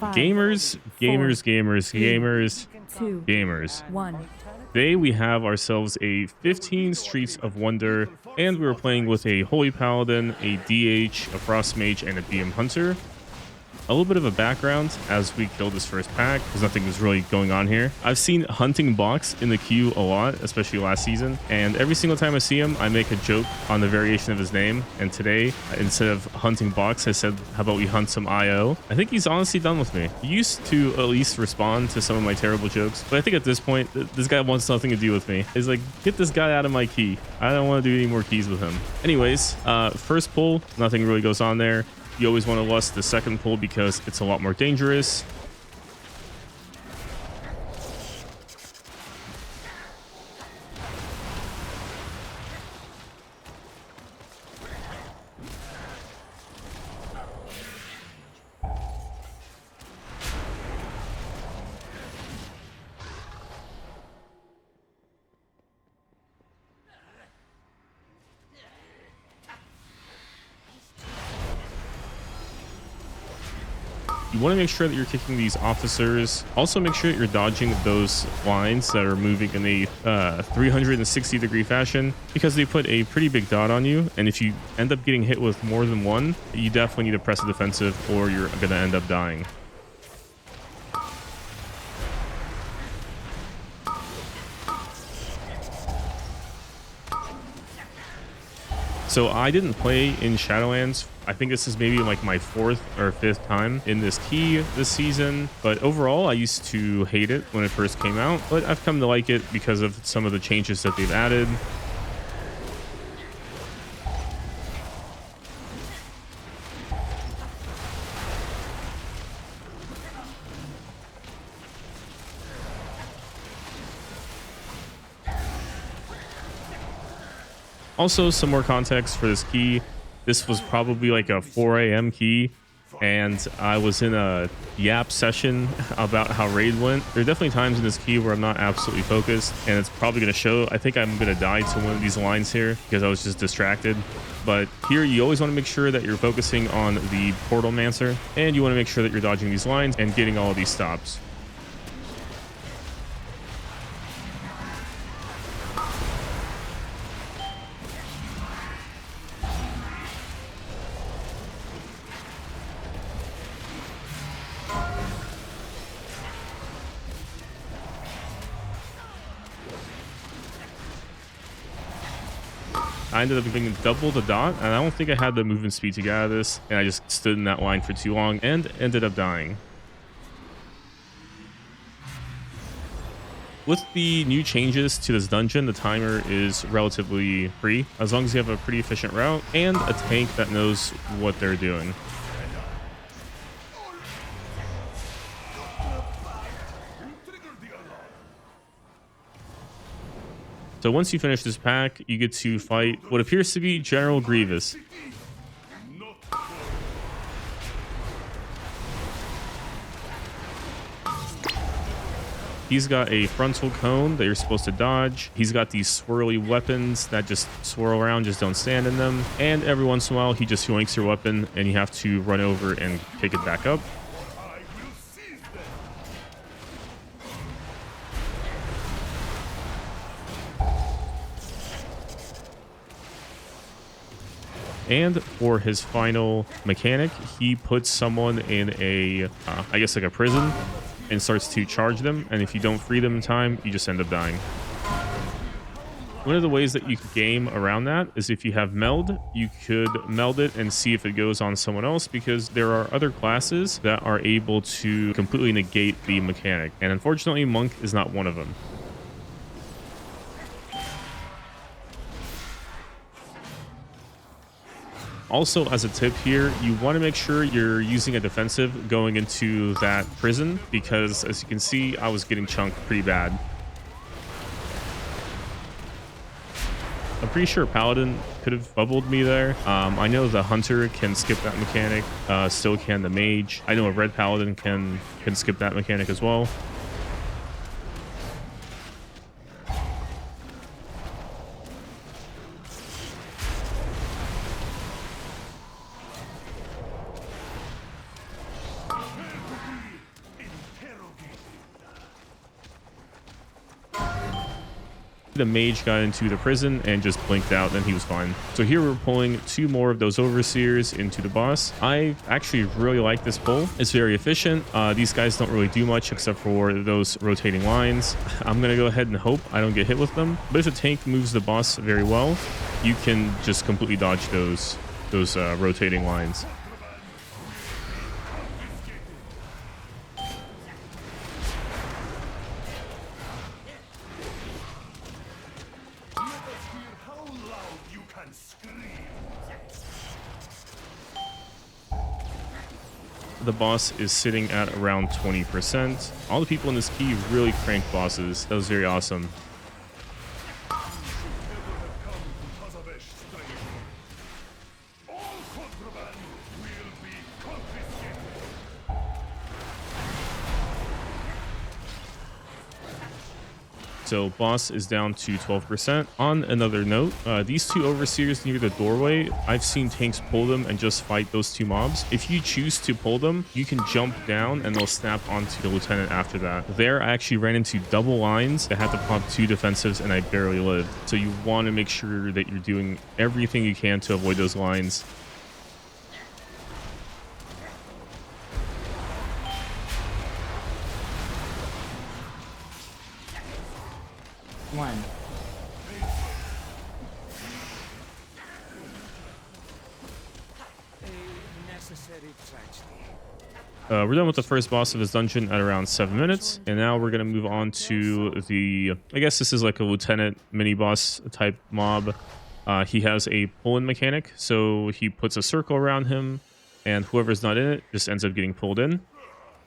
Gamers, gamers, gamers, gamers, gamers. 1. Today we have ourselves a 15 Streets of Wonder, and we were playing with a Holy Paladin, a DH, a Frost Mage, and a BM Hunter. A little bit of a background as we killed this first pack, because nothing was really going on here. I've seen Hunting Box in the queue a lot, especially last season, and every single time I see him, I make a joke on the variation of his name. And today, instead of Hunting Box, I said, how about we hunt some IO? I think he's honestly done with me. He used to at least respond to some of my terrible jokes, but I think at this point, this guy wants nothing to do with me. He's like, get this guy out of my key. I don't want to do any more keys with him. Anyways, first pull, nothing really goes on there. You always want to lust the second pull because it's a lot more dangerous. You want to make sure that you're kicking these officers. Also make sure that you're dodging those lines that are moving in a 360-degree fashion, because they put a pretty big dot on you. And if you end up getting hit with more than one, you definitely need to press the defensive or you're going to end up dying. So I didn't play in Shadowlands. I think this is maybe like my 4th or 5th time in this key this season. But overall, I used to hate it when it first came out. But I've come to like it because of some of the changes that they've added. Also, some more context for this key. This was probably like a 4 a.m. key, and I was in a yap session about how raid went. There are definitely times in this key where I'm not absolutely focused, and it's probably going to show. I think I'm going to die to one of these lines here because I was just distracted. But here, you always want to make sure that you're focusing on the Portal Mancer, and you want to make sure that you're dodging these lines and getting all of these stops. I ended up getting double the dot, and I don't think I had the movement speed to get out of this, and I just stood in that line for too long and ended up dying. With the new changes to this dungeon, the timer is relatively free, as long as you have a pretty efficient route and a tank that knows what they're doing. So once you finish this pack, you get to fight what appears to be General Grievous. He's got a frontal cone that you're supposed to dodge. He's got these swirly weapons that just swirl around, just don't stand in them. And every once in a while, he just yoinks your weapon and you have to run over and pick it back up. And for his final mechanic, he puts someone in a, I guess like a prison, and starts to charge them. And if you don't free them in time, you just end up dying. One of the ways that you could game around that is if you have meld, you could meld it and see if it goes on someone else, because there are other classes that are able to completely negate the mechanic. And unfortunately, Monk is not one of them. Also, as a tip here, you want to make sure you're using a defensive going into that prison, because as you can see, I was getting chunked pretty bad. I'm pretty sure Paladin could have bubbled me there. I know the Hunter can skip that mechanic, so can the Mage. I know a Red Paladin can skip that mechanic as well. The mage got into the prison and just blinked out, and he was fine. So here we're pulling 2 more of those overseers into the boss. I actually really like this pull. It's very efficient. These guys don't really do much except for those rotating lines. I'm gonna go ahead and hope I don't get hit with them. But if the tank moves the boss very well, you can just completely dodge those rotating lines. The boss is sitting at around 20%. All the people in this key really crank bosses. That was very awesome. So boss is down to 12%. On another note, these 2 overseers near the doorway, I've seen tanks pull them and just fight those 2 mobs. If you choose to pull them, you can jump down and they'll snap onto the lieutenant after that. There, I actually ran into double lines that had to pop 2 defensives and I barely lived. So you want to make sure that you're doing everything you can to avoid those lines. One. We're done with the first boss of this dungeon at around 7 minutes, and now we're gonna move on to the, I guess this is like a lieutenant mini boss type mob. He has a pull-in mechanic, so he puts a circle around him, and whoever's not in it just ends up getting pulled in.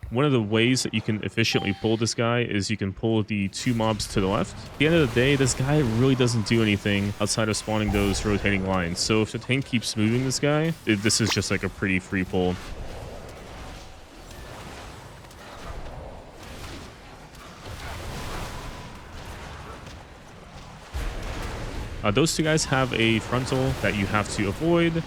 One of the ways that you can efficiently pull this guy is you can pull the 2 mobs to the left. At the end of the day, this guy really doesn't do anything outside of spawning those rotating lines. So if the tank keeps moving this guy, this is just like a pretty free pull. Those 2 guys have a frontal that you have to avoid.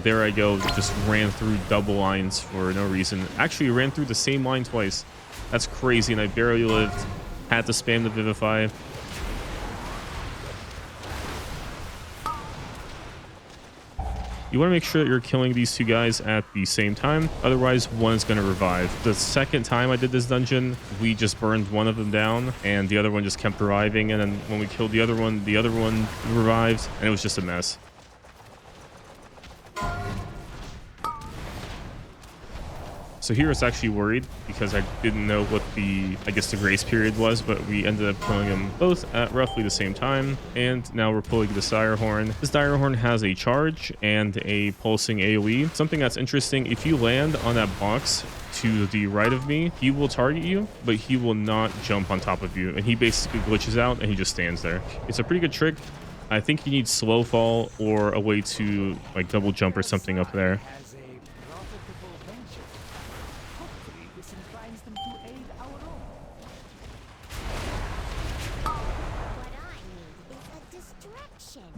There I go, just ran through double lines for no reason. Actually ran through the same line twice. That's crazy, and I barely lived. Had to spam the Vivify. You want to make sure that you're killing these 2 guys at the same time, otherwise one is going to revive. The second time I did this dungeon, we just burned one of them down, and the other one just kept reviving, and then when we killed the other one revived, and it was just a mess. So here it's actually worried because I didn't know what the, I guess the grace period was, but we ended up killing them both at roughly the same time. And now we're pulling this dire horn. This dire horn has a charge and a pulsing AoE. Something that's interesting, if you land on that box to the right of me, he will target you, but he will not jump on top of you. And he basically glitches out and he just stands there. It's a pretty good trick. I think you need slow fall or a way to like double jump or something up there.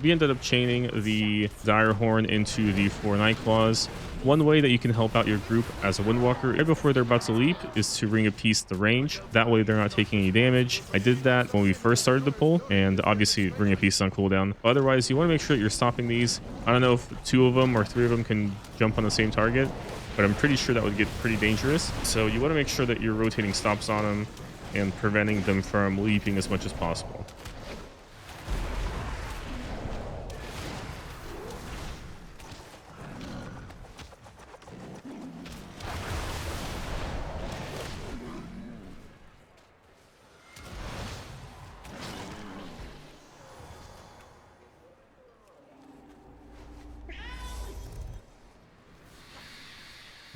We ended up chaining the dire horn into the 4 night claws. One way that you can help out your group as a Windwalker right before they're about to leap is to ring a piece the range. That way they're not taking any damage. I did that when we first started the pull, and obviously ring a piece on cooldown. Otherwise, you want to make sure that you're stopping these. I don't know if 2 of them or 3 of them can jump on the same target, but I'm pretty sure that would get pretty dangerous. So you want to make sure that you're rotating stops on them and preventing them from leaping as much as possible.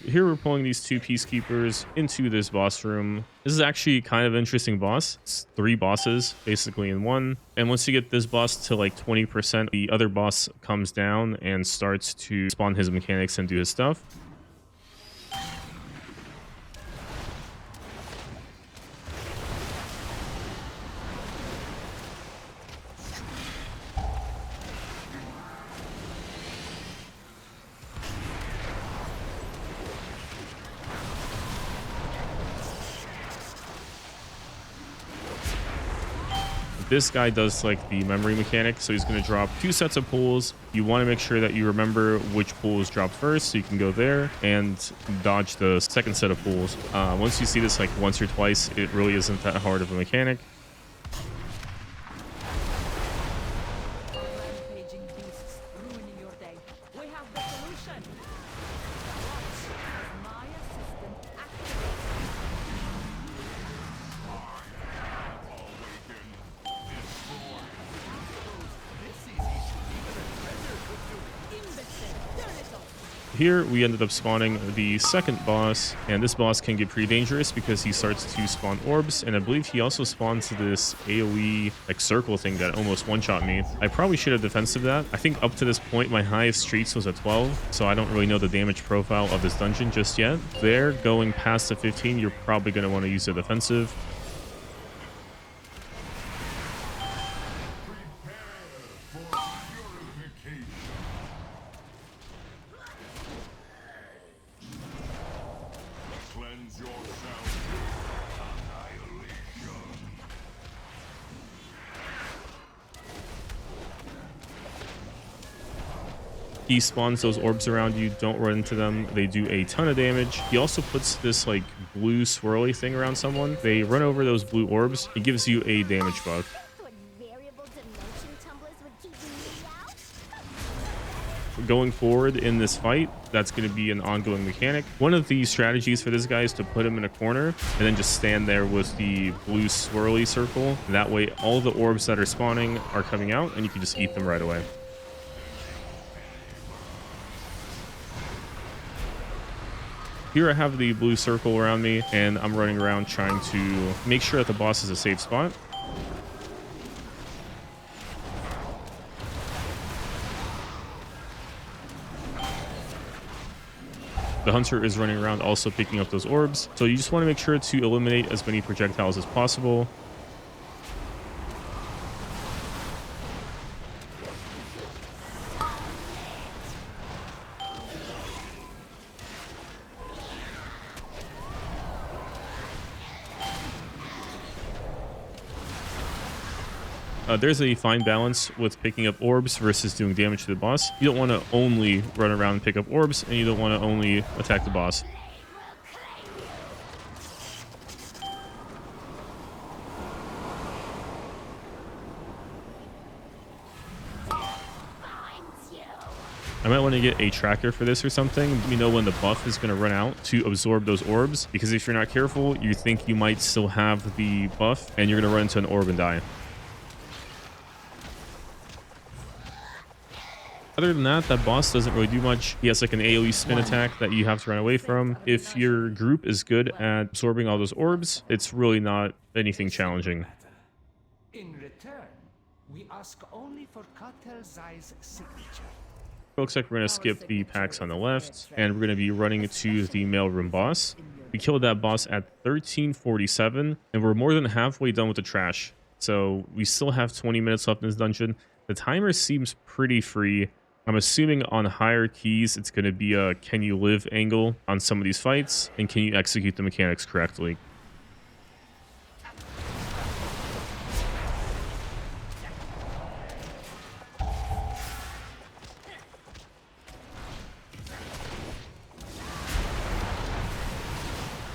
Here we're pulling these 2 peacekeepers into this boss room. This is actually kind of an interesting boss. It's 3 bosses basically in one. And once you get this boss to like 20%, the other boss comes down and starts to spawn his mechanics and do his stuff. This guy does like the memory mechanic, so he's going to drop 2 sets of pools. You want to make sure that you remember which pool is dropped first, so you can go there and dodge the second set of pools. Once you see this like once or twice, it really isn't that hard of a mechanic. Rampaging beasts ruining your day. We have the solution. Watch as my assistant activates. Imbecile, turn it off. Here we ended up spawning the second boss, and this boss can get pretty dangerous because he starts to spawn orbs, and I believe he also spawns this AoE like circle thing that almost one-shot me. I probably should have defensive that. I think up to this point my highest streaks was at 12, so I don't really know the damage profile of this dungeon just yet. There, going past the 15, you're probably going to want to use the defensive. Cleanse yourself. Annihilation. He spawns those orbs around you. Don't run into them. They do a ton of damage. He also puts this like blue swirly thing around someone. They run over those blue orbs. It gives you a damage buff. What variable dimension tumblers would keep me out? Going forward in this fight, that's going to be an ongoing mechanic. One of the strategies for this guy is to put him in a corner and then just stand there with the blue swirly circle. That way all the orbs that are spawning are coming out and you can just eat them right away. Here I have the blue circle around me, and I'm running around trying to make sure that the boss is a safe spot. The hunter is running around also picking up those orbs, so you just want to make sure to eliminate as many projectiles as possible. There's a fine balance with picking up orbs versus doing damage to the boss. You don't want to only run around and pick up orbs, and you don't want to only attack the boss. I might want to get a tracker for this or something. You know when the buff is going to run out to absorb those orbs, because if you're not careful, you think you might still have the buff, and you're going to run into an orb and die. Other than that, that boss doesn't really do much. He has like an AoE spin attack that you have to run away from. If your group is good at absorbing all those orbs, it's really not anything challenging. In return, we ask only for Cartel Zai's signature. Looks like we're going to skip the packs on the left, and we're going to be running to the mailroom boss. We killed that boss at 1347, and we're more than halfway done with the trash. So we still have 20 minutes left in this dungeon. The timer seems pretty free. I'm assuming on higher keys, it's going to be a can you live angle on some of these fights, and can you execute the mechanics correctly.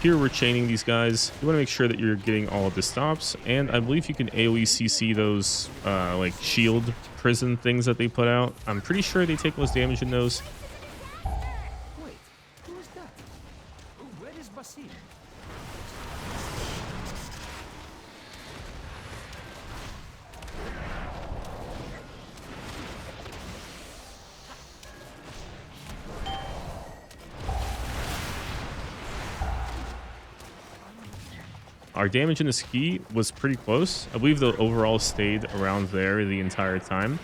Here we're chaining these guys. You want to make sure that you're getting all of the stops, and I believe you can AoE CC those like shield prison things that they put out. I'm pretty sure they take less damage in those. Wait, who is that? Where is Basim? Our damage in the ski was pretty close. I believe the overall stayed around there the entire time.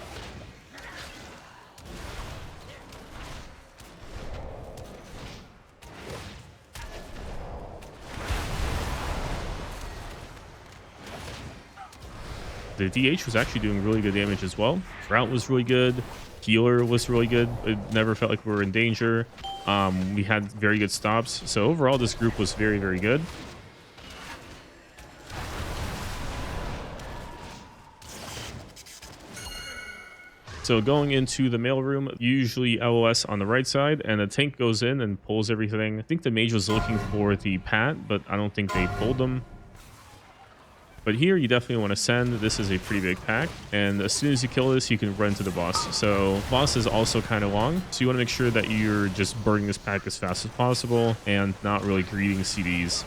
The DH was actually doing really good damage as well. Route was really good. Healer was really good. It never felt like we were in danger. We had very good stops. So overall, this group was very, very good. So going into the mailroom, usually LOS on the right side, and the tank goes in and pulls everything. I think the mage was looking for the pat, but I don't think they pulled them. But here you definitely want to send. This is a pretty big pack, and as soon as you kill this, you can run to the boss. So boss is also kind of long, so you want to make sure that you're just burning this pack as fast as possible and not really greeting CDs.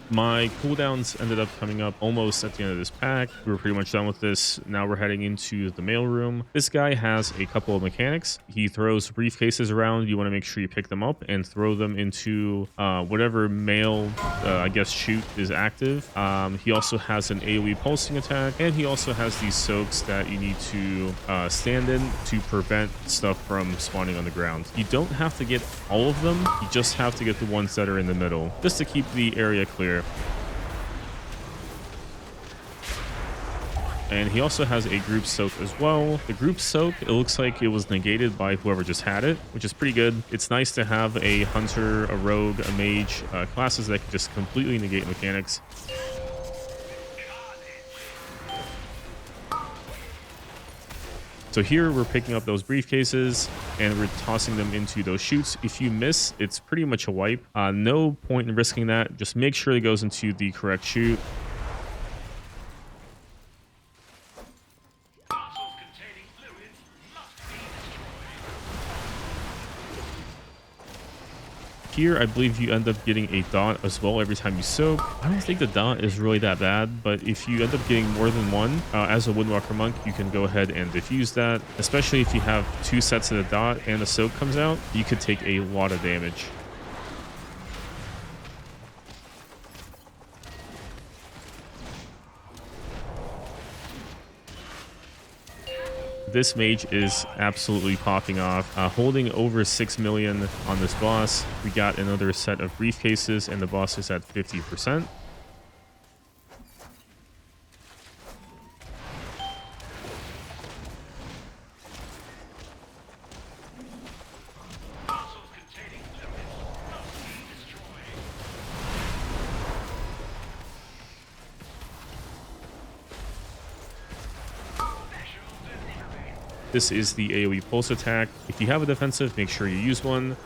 My cooldowns ended up coming up almost at the end of this pack. We were pretty much done with this. Now we're heading into the mailroom. This guy has a couple of mechanics. He throws briefcases around. You want to make sure you pick them up and throw them into whatever mail, I guess, chute is active. He also has an AoE pulsing attack, and he also has these soaks that you need to stand in to prevent stuff from spawning on the ground. You don't have to get all of them. You just have to get the ones that are in the middle, just to keep the area clear. And he also has a group soak as well. The group soak, it looks like it was negated by whoever just had it, which is pretty good. It's nice to have a hunter, a rogue, a mage, classes that can just completely negate mechanics. So here we're picking up those briefcases and we're tossing them into those chutes. If you miss, it's pretty much a wipe. No point in risking that. Just make sure it goes into the correct chute. Here, I believe you end up getting a dot as well every time you soak. I don't think the dot is really that bad, but if you end up getting more than one, as a Windwalker monk, you can go ahead and diffuse that. Especially if you have 2 sets of the dot and the soak comes out, you could take a lot of damage. This mage is absolutely popping off, holding over 6 million on this boss. We got another set of briefcases and the boss is at 50%. This is the AoE pulse attack. If you have a defensive, make sure you use one.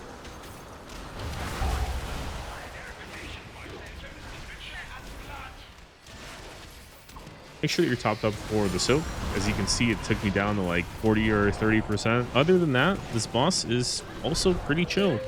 Make sure that you're topped up for the soak. As you can see, it took me down to like 40 or 30%. Other than that, this boss is also pretty chill.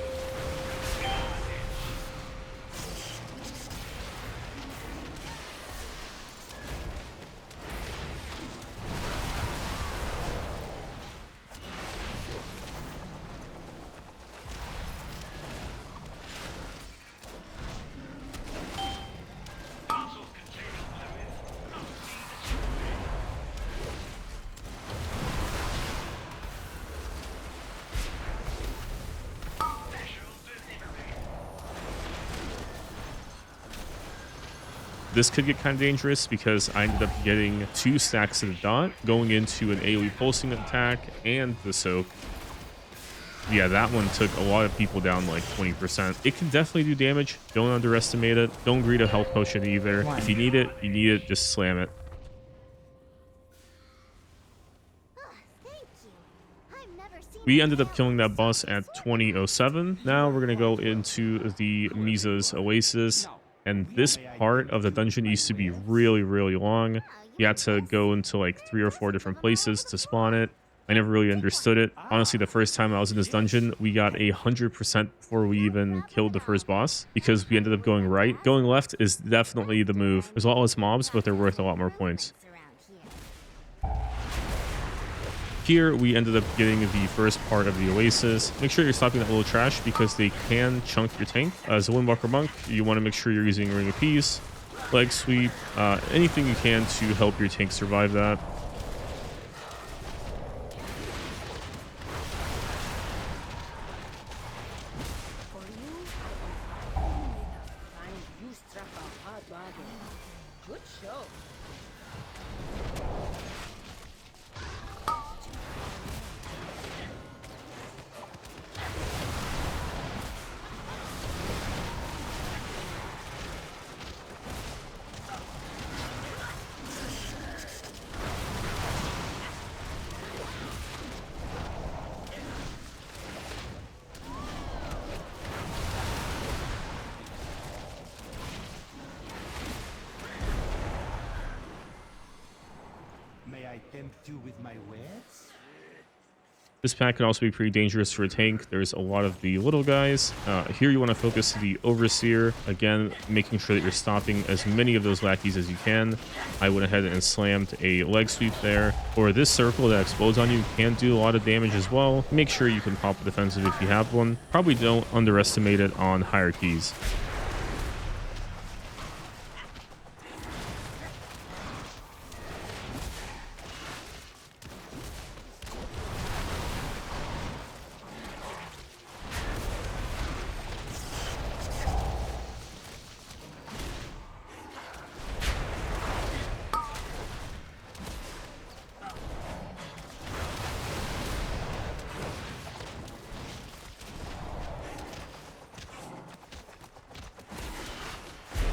This could get kind of dangerous because I ended up getting 2 stacks of the dot going into an AoE pulsing attack and the soak. Yeah, that one took a lot of people down like 20%. It can definitely do damage. Don't underestimate it. Don't greed a health potion either. If you need it, just slam it. We ended up killing that boss at 20:07. Now we're going to go into the Myza's Oasis. And this part of the dungeon used to be really, really long. You had to go into like 3 or 4 different places to spawn it. I never really understood it. Honestly, the first time I was in this dungeon, we got 100% before we even killed the first boss because we ended up going right. Going left is definitely the move. There's a lot less mobs, but they're worth a lot more points. Here, we ended up getting the first part of the Oasis. Make sure you're stopping that little trash because they can chunk your tank. As a Windwalker monk, you want to make sure you're using Ring of Peace, Leg Sweep, anything you can to help your tank survive that. For you, I was only enough time you struck a hard bargain. Good show. May I tempt you with my wares? This pack can also be pretty dangerous for a tank. There's a lot of the little guys. Here you want to focus the Overseer. Again, making sure that you're stopping as many of those lackeys as you can. I went ahead and slammed a leg sweep there. Or this circle that explodes on you can do a lot of damage as well. Make sure you can pop a defensive if you have one. Probably don't underestimate it on higher keys.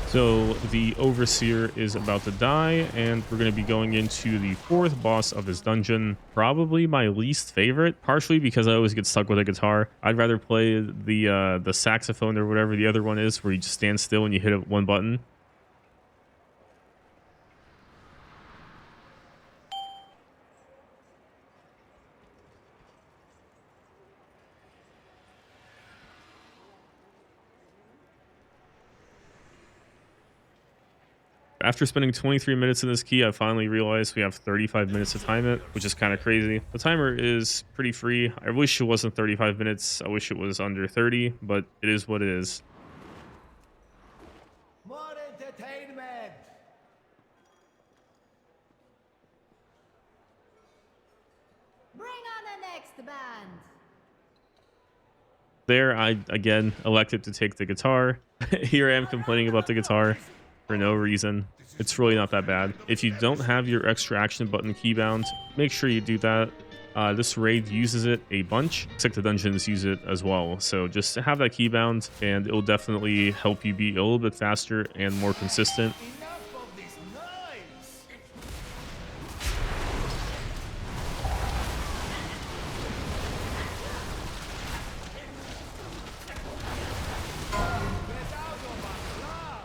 So the Overseer is about to die, and we're going to be going into the fourth boss of this dungeon. Probably my least favorite, partially because I always get stuck with a guitar. I'd rather play the saxophone or whatever the other one is, where you just stand still and you hit one button. After spending 23 minutes in this key, I finally realized we have 35 minutes to time it, which is kind of crazy. The timer is pretty free. I wish it wasn't 35 minutes. I wish it was under 30, but it is what it is. More entertainment! Bring on the next band. There, I again elected to take the guitar. Here I am complaining about the guitar for no reason. It's really not that bad. If you don't have your extra action button keybound, make sure you do that. This raid uses it a bunch. Looks like the dungeons use it as well. So just have that keybound and it'll definitely help you be a little bit faster and more consistent. Enough of this noise! Get out of my club!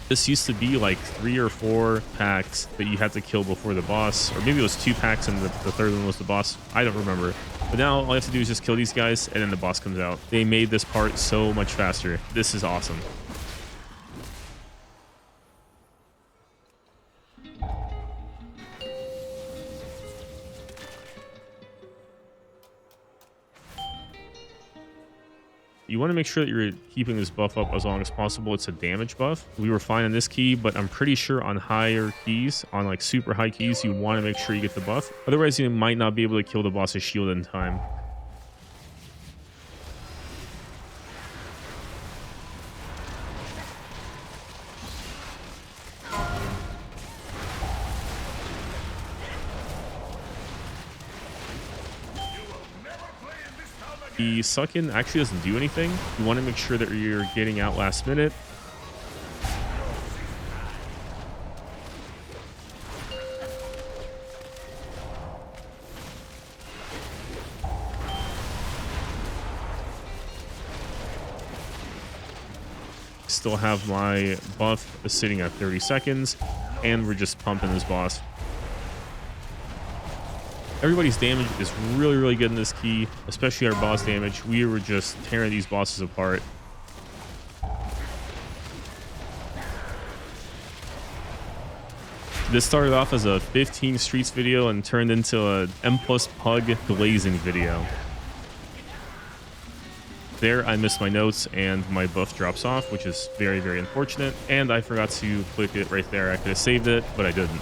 This used to be like 3 or 4 packs that you had to kill before the boss, or maybe it was 2 packs and the third one was the boss. I don't remember. But now all you have to do is just kill these guys and then the boss comes out. They made this part so much faster. This is awesome. You want to make sure that you're keeping this buff up as long as possible. It's a damage buff. We were fine on this key, but I'm pretty sure on higher keys, on like super high keys, you want to make sure you get the buff. Otherwise, you might not be able to kill the boss's shield in time. The suck-in actually doesn't do anything. You want to make sure that you're getting out last minute. Still have my buff sitting at 30 seconds, and we're just pumping this boss. Everybody's damage is really, really good in this key, especially our boss damage. We were just tearing these bosses apart. This started off as a 15 streets video and turned into a M+ pug glazing video. There, I missed my notes and my buff drops off, which is very, very unfortunate. And I forgot to click it right there. I could have saved it, but I didn't.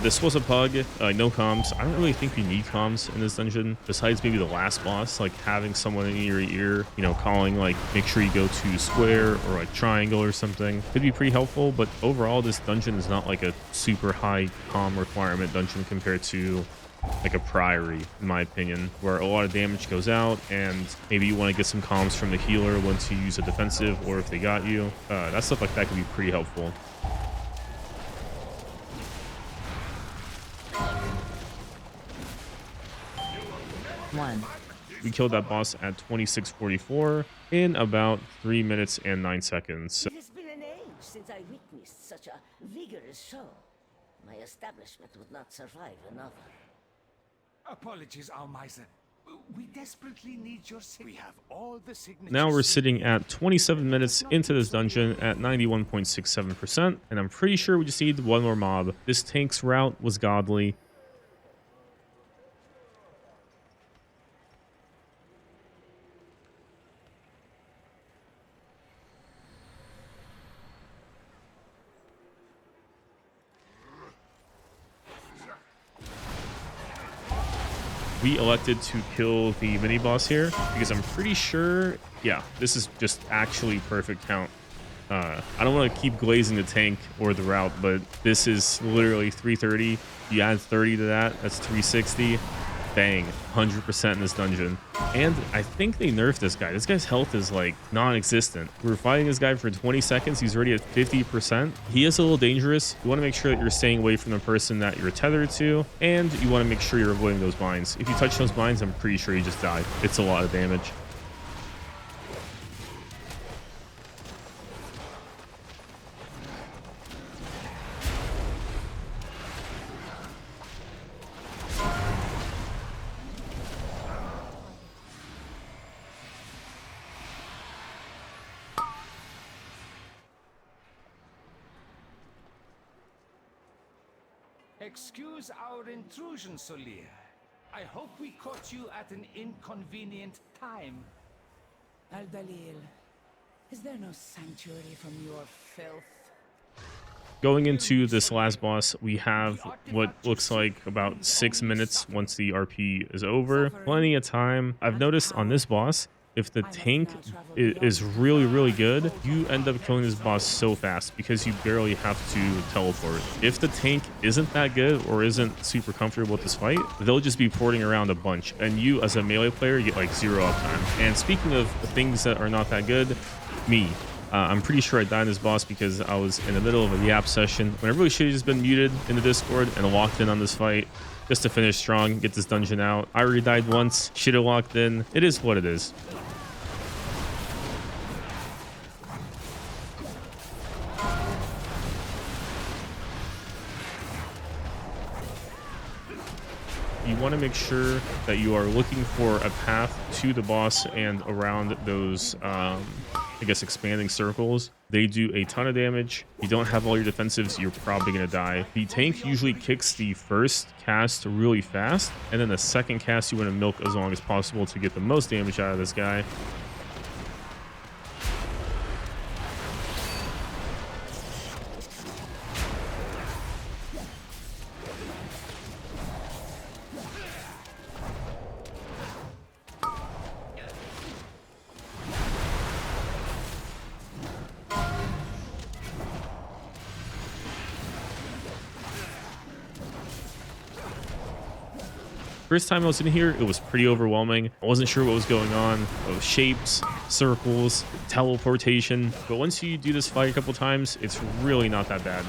This was a pug, no comms. I don't really think you need comms in this dungeon, besides maybe the last boss, like having someone in your ear, you know, calling like, make sure you go to square or like triangle or something. Could be pretty helpful, but overall this dungeon is not like a super high comm requirement dungeon compared to like a priory, in my opinion, where a lot of damage goes out and maybe you want to get some comms from the healer once you use a defensive or if they got you. That stuff like that could be pretty helpful. One. We killed that boss at 26:44 in about 3 minutes and 9 seconds. It has been an age since I witnessed such a vigorous show. My establishment would not survive another. Apologies, our Myza. We desperately need your We have all the signatures. Now we're sitting at 27 minutes into this dungeon at 91.67%, and I'm pretty sure we just need one more mob. This tank's route was godly. We elected to kill the mini boss here because I'm pretty sure, yeah, this is just actually perfect count. I don't want to keep glazing the tank or the route, but this is literally 330. You add 30 to that, that's 360. Bang, 100% in this dungeon. And I think they nerfed this guy. This guy's health is like non-existent. We were fighting this guy for 20 seconds. He's already at 50%. He is a little dangerous. You want to make sure that you're staying away from the person that you're tethered to, and you want to make sure you're avoiding those mines. If you touch those mines, I'm pretty sure you just die. It's a lot of damage. Excuse our intrusion, Solir. I hope we caught you at an inconvenient time. Al-Dalil, is there no sanctuary from your filth? Going into this last boss, we have what looks like about 6 minutes once the RP is over. Plenty of time. I've noticed on this boss, if the tank is really, really good, you end up killing this boss so fast because you barely have to teleport. If the tank isn't that good or isn't super comfortable with this fight, they'll just be porting around a bunch. And you, as a melee player, get like 0 uptime. And speaking of things that are not that good, me. I'm pretty sure I died in this boss because I was in the middle of a yap session when I really should have just been muted in the Discord and locked in on this fight just to finish strong, get this dungeon out. I already died once, should have locked in. It is what it is. You want to make sure that you are looking for a path to the boss and around those, I guess, expanding circles. They do a ton of damage. If you don't have all your defensives, you're probably going to die. The tank usually kicks the first cast really fast, and then the second cast you want to milk as long as possible to get the most damage out of this guy. First time I was in here, it was pretty overwhelming. I wasn't sure what was going on. Those shapes, circles, teleportation. But once you do this fight a couple times, it's really not that bad.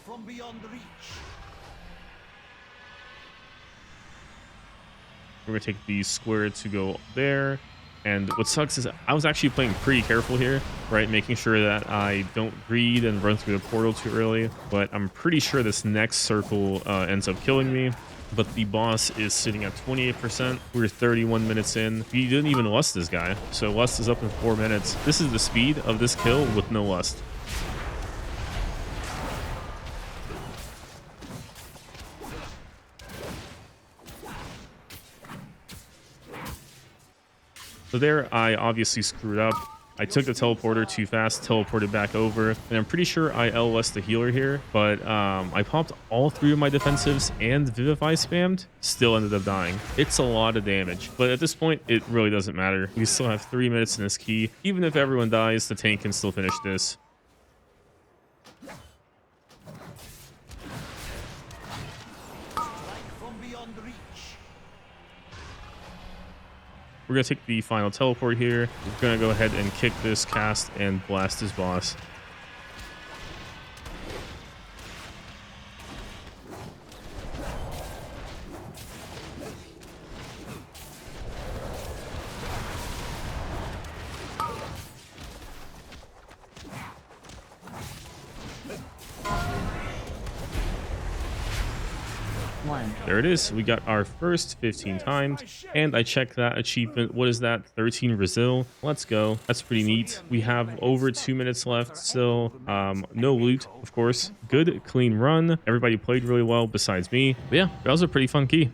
From beyond reach. We're gonna take the square to go there. And what sucks is I was actually playing pretty careful here, right? Making sure that I don't greed and run through the portal too early. But I'm pretty sure this next circle ends up killing me. But the boss is sitting at 28%. We're 31 minutes in. We didn't even lust this guy. So lust is up in 4 minutes. This is the speed of this kill with no lust. So there, I obviously screwed up. I took the teleporter too fast, teleported back over, and I'm pretty sure I LS the healer here, but I popped all 3 of my defensives and Vivify spammed, still ended up dying. It's a lot of damage, but at this point, it really doesn't matter. We still have 3 minutes in this key. Even if everyone dies, the tank can still finish this. We're going to take the final teleport here. We're going to go ahead and kick this cast and blast his boss. There it is. We got our first 15 times, and I checked that achievement. What is that? 13 Brazil. Let's go. That's pretty neat. We have over 2 minutes left still. No loot, of course. Good, clean run. Everybody played really well besides me. But yeah, that was a pretty fun key.